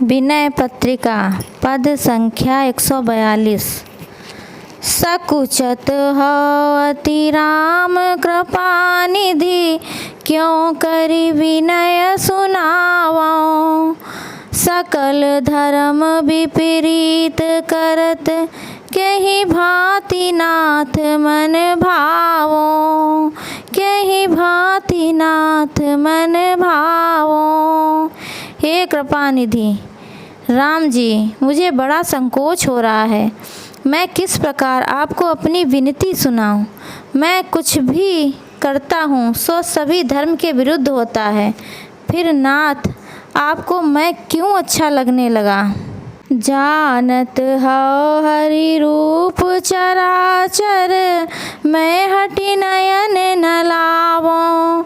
विनय पत्रिका पद संख्या 142। सकुचत हो अति राम कृपा निधि, क्यों करि विनय सुनावो। सकल धर्म विपरीत करत, केहि भांति नाथ मन भावो। केहि भांति नाथ मन भावो। हे कृपा निधि राम जी, मुझे बड़ा संकोच हो रहा है। मैं किस प्रकार आपको अपनी विनती सुनाऊं। मैं कुछ भी करता हूँ सो सभी धर्म के विरुद्ध होता है। फिर नाथ, आपको मैं क्यों अच्छा लगने लगा। जानत हो हरि रूप चराचर, मैं हटि नयन न लावो।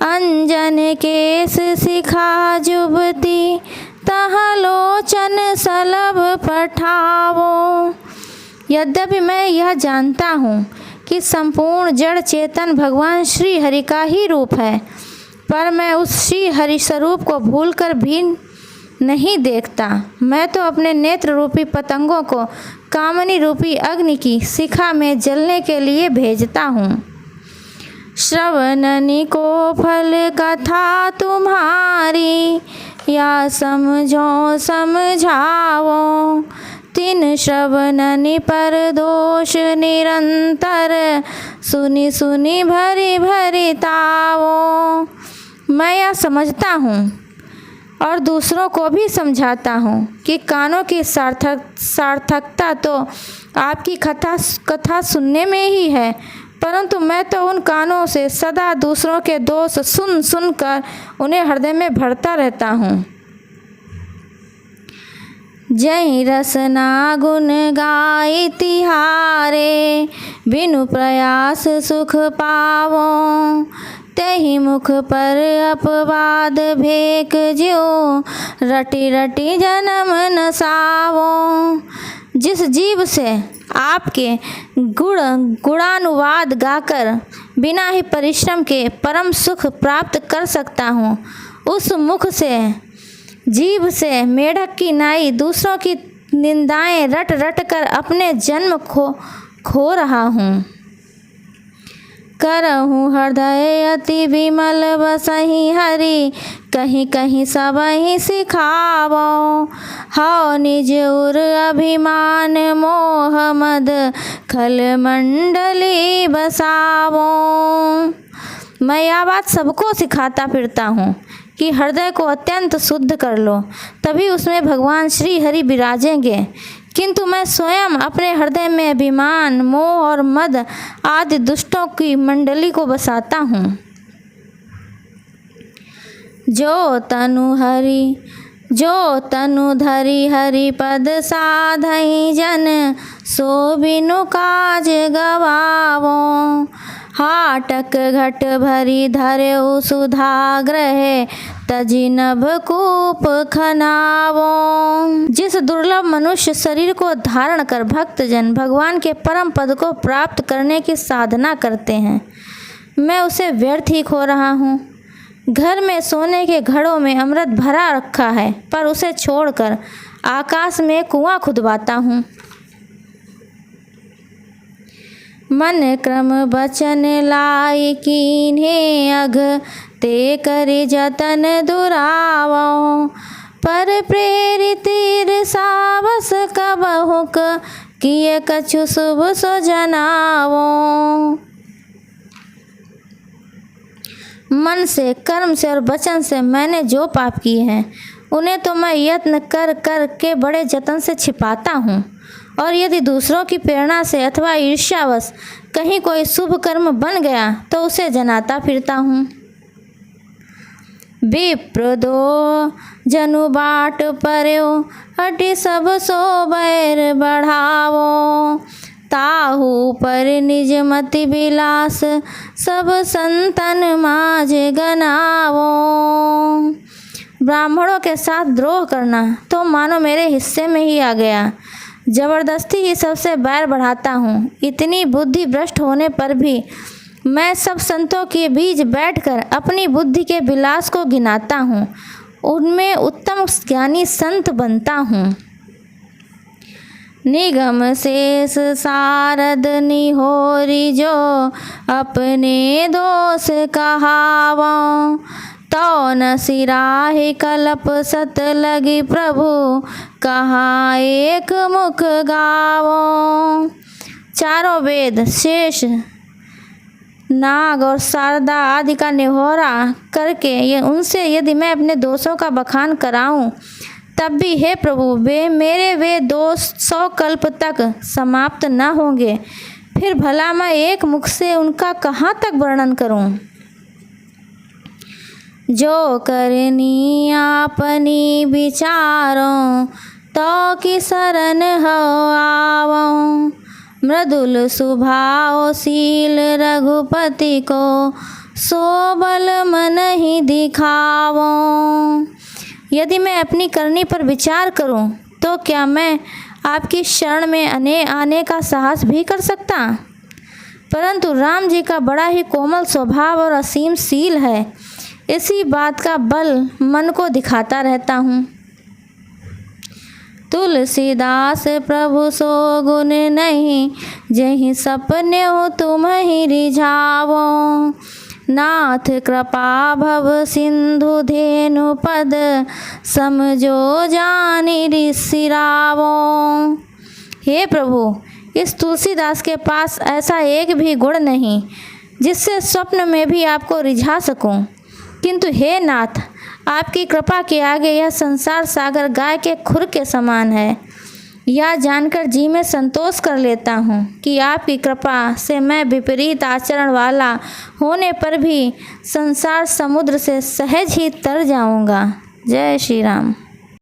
अंजन केस सिखा जुबती, तह लोचन सलभ पठावो। यद्यपि मैं यह जानता हूँ कि संपूर्ण जड़ चेतन भगवान श्री हरि का ही रूप है, पर मैं उस श्री हरि स्वरूप को भूलकर भी नहीं देखता। मैं तो अपने नेत्र रूपी पतंगों को कामनी रूपी अग्नि की शिखा में जलने के लिए भेजता हूँ। श्रवणनि को फल कथा तुम्हारी, या समझो समझावो। तिन श्रवणनि पर दोष निरंतर, सुनी सुनी भरी भरी तावो। मैं यह समझता हूँ और दूसरों को भी समझाता हूँ कि कानों की सार्थकता तो आपकी कथा सुनने में ही है, परंतु मैं तो उन कानों से सदा दूसरों के दोष सुन सुनकर उन्हें हृदय में भरता रहता हूँ। जय रसना गुण गाई तिहारे, बिनु प्रयास सुख पावो। तेहि मुख पर अपवाद भेक ज्यो, रटी रटी जन्म नसावो। जिस जीव से आपके गुणानुवाद गाकर बिना ही परिश्रम के परम सुख प्राप्त कर सकता हूँ, उस मुख से जीव से मेढक की नाई दूसरों की निंदाएं रट रट कर अपने जन्म खो रहा हूँ। करहूँ हृदय अति विमल बसहि हरि, कहीं कहीं सबहि सिखावो। हौ निज उर अभिमान मोह मद, खल मंडली बसावो। मैं यह बात सबको सिखाता फिरता हूँ कि हृदय को अत्यंत शुद्ध कर लो, तभी उसमें भगवान श्री हरि विराजेंगे। किंतु मैं स्वयं अपने हृदय में अभिमान मोह और मद आदि दुष्टों की मंडली को बसाता हूँ। जो तनु धरि हरि पद साधहि जन, सो बिनु काज गवावो। हाटक घट भरी धर्यु सुधाग्रह, तजि नभ कूप खनावो। जिस दुर्लभ मनुष्य शरीर को धारण कर भक्तजन भगवान के परम पद को प्राप्त करने की साधना करते हैं, मैं उसे व्यर्थ ही खो रहा हूँ। घर में सोने के घड़ों में अमृत भरा रखा है, पर उसे छोड़कर आकाश में कुआं खुदवाता हूँ। मन क्रम बचन लाई कीन्हे अघ, ते करि जतन दुरावो। पर प्रेरित ईर्षावश कबहुक, किए कछु शुभ सो जनावो। मन से, कर्म से और वचन से मैंने जो पाप किए हैं, उन्हें तो मैं यत्न कर कर के बड़े जतन से छिपाता हूँ, और यदि दूसरों की प्रेरणा से अथवा ईर्ष्यावश कहीं कोई शुभ कर्म बन गया तो उसे जनाता फिरता हूँ। विप्र दो जनु बाट पर्यो, हटि सब सो बैर बढ़ावो। ताहू पर निज मति विलास, सब संतन माझ गनावो। ब्राह्मणों के साथ द्रोह करना तो मानो मेरे हिस्से में ही आ गया। जबरदस्ती ही सबसे बैर बढ़ाता हूँ। इतनी बुद्धि भ्रष्ट होने पर भी मैं सब संतों के बीच बैठकर अपनी बुद्धि के विलास को गिनाता हूँ। उनमें उत्तम ज्ञानी संत बनता हूँ। निगम शेष सारद निहोरी जो अपने दोष कहावों, तो न सिराहि कल्प सत लगी प्रभु कहाँ एक मुख गावों। चारों वेद शेष नाग और शारदा आदि का निहोरा करके उनसे यदि मैं अपने दोषों का बखान कराऊं, तब भी हे प्रभु वे दोष 100 कल्प तक समाप्त न होंगे। फिर भला मैं एक मुख से उनका कहाँ तक वर्णन करूं। जो करनी आपनी विचारों, तो की शरण हो आवों। मृदुल स्वभाव शील रघुपति को, सो बल मन ही दिखावों। यदि मैं अपनी करनी पर विचार करूं, तो क्या मैं आपकी शरण में आने का साहस भी कर सकता। परंतु राम जी का बड़ा ही कोमल स्वभाव और असीम शील है, इसी बात का बल मन को दिखाता रहता हूँ। तुलसीदास प्रभु सो गुण नहीं, जहीं सपने हो तुम ही रिझावो। नाथ कृपा भव सिंधु धेनु पद, समझो जानी ऋषिरावो। हे प्रभु, इस तुलसीदास के पास ऐसा एक भी गुण नहीं जिससे स्वप्न में भी आपको रिझा सकूं। किंतु हे नाथ, आपकी कृपा के आगे यह संसार सागर गाय के खुर के समान है। यह जानकर जी में संतोष कर लेता हूँ कि आपकी कृपा से मैं विपरीत आचरण वाला होने पर भी संसार समुद्र से सहज ही तर जाऊँगा। जय श्री राम।